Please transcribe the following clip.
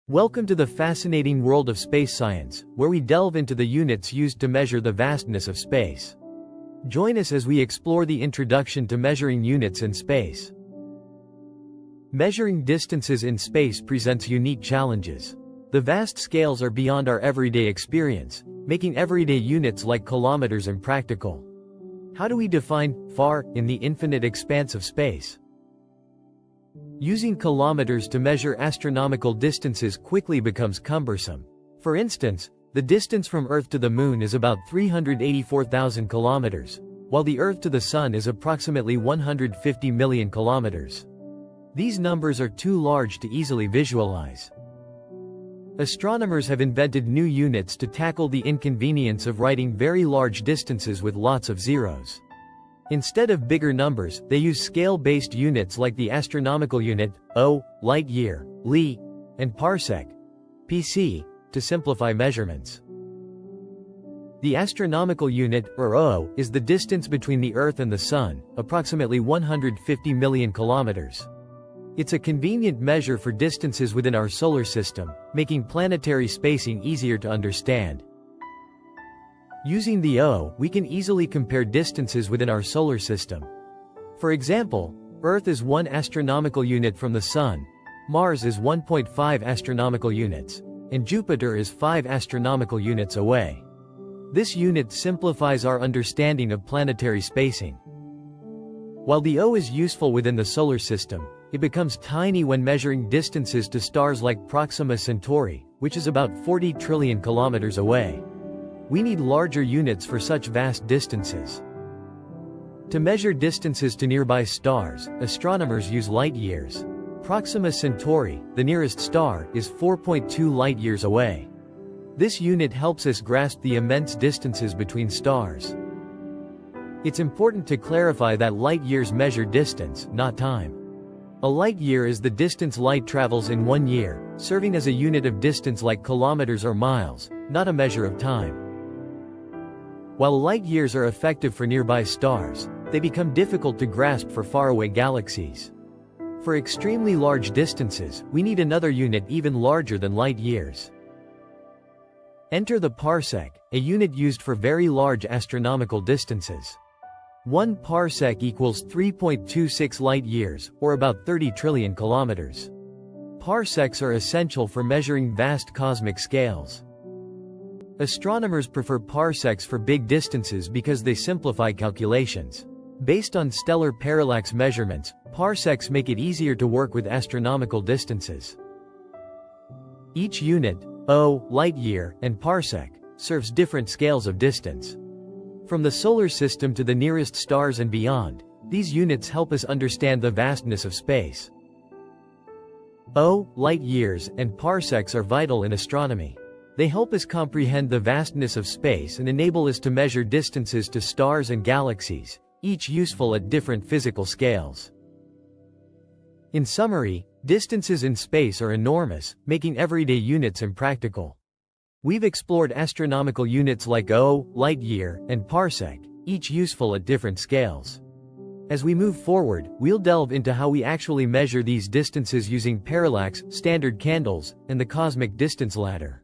Welcome to the fascinating world of space science, where we delve into the units used to measure the vastness of space. Join us as we explore the introduction to measuring units in space. Measuring distances in space presents unique challenges. The vast scales are beyond our everyday experience, making everyday units like kilometers impractical. How do we define far in the infinite expanse of space? Using kilometers to measure astronomical distances quickly becomes cumbersome. For instance, the distance from Earth to the Moon is about 384,000 kilometers, while the Earth to the Sun is approximately 150 million kilometers. These numbers are too large to easily visualize. Astronomers have invented new units to tackle the inconvenience of writing very large distances with lots of zeros. Instead of bigger numbers, they use scale-based units like the Astronomical Unit, O, light year, Li, and Parsec, PC, to simplify measurements. The Astronomical Unit, or O, is the distance between the Earth and the Sun, approximately 150 million kilometers. It's a convenient measure for distances within our solar system, making planetary spacing easier to understand. Using the O, we can easily compare distances within our solar system. For example, Earth is 1 astronomical unit from the Sun, Mars is 1.5 astronomical units, and Jupiter is 5 astronomical units away. This unit simplifies our understanding of planetary spacing. While the O is useful within the solar system, it becomes tiny when measuring distances to stars like Proxima Centauri, which is about 40 trillion kilometers away. We need larger units for such vast distances. To measure distances to nearby stars, astronomers use light years. Proxima Centauri, the nearest star, is 4.2 light-years away. This unit helps us grasp the immense distances between stars. It's important to clarify that light-years measure distance, not time. A light-year is the distance light travels in 1 year, serving as a unit of distance like kilometers or miles, not a measure of time. While light-years are effective for nearby stars, they become difficult to grasp for faraway galaxies. For extremely large distances, we need another unit even larger than light-years. Enter the parsec, a unit used for very large astronomical distances. 1 parsec equals 3.26 light-years, or about 30 trillion kilometers. Parsecs are essential for measuring vast cosmic scales. Astronomers prefer parsecs for big distances because they simplify calculations. Based on stellar parallax measurements, parsecs make it easier to work with astronomical distances. Each unit, O, light-year, and parsec, serves different scales of distance. From the solar system to the nearest stars and beyond, these units help us understand the vastness of space. O, light-years, and parsecs are vital in astronomy. They help us comprehend the vastness of space and enable us to measure distances to stars and galaxies, each useful at different physical scales. In summary, distances in space are enormous, making everyday units impractical. We've explored astronomical units like O, light-year, and parsec, each useful at different scales. As we move forward, we'll delve into how we actually measure these distances using parallax, standard candles, and the cosmic distance ladder.